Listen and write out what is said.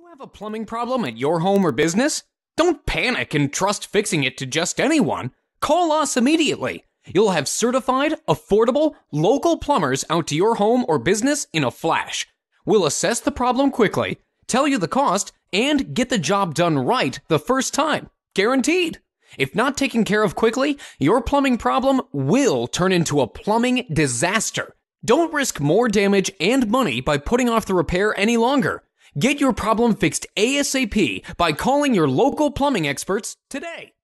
Have a plumbing problem at your home or business? Don't panic and trust fixing it to just anyone. Call us immediately. You'll have certified, affordable, local plumbers out to your home or business in a flash. We'll assess the problem quickly, tell you the cost, and get the job done right the first time. Guaranteed. If not taken care of quickly, your plumbing problem will turn into a plumbing disaster. Don't risk more damage and money by putting off the repair any longer. Get your problem fixed ASAP by calling your local plumbing experts today.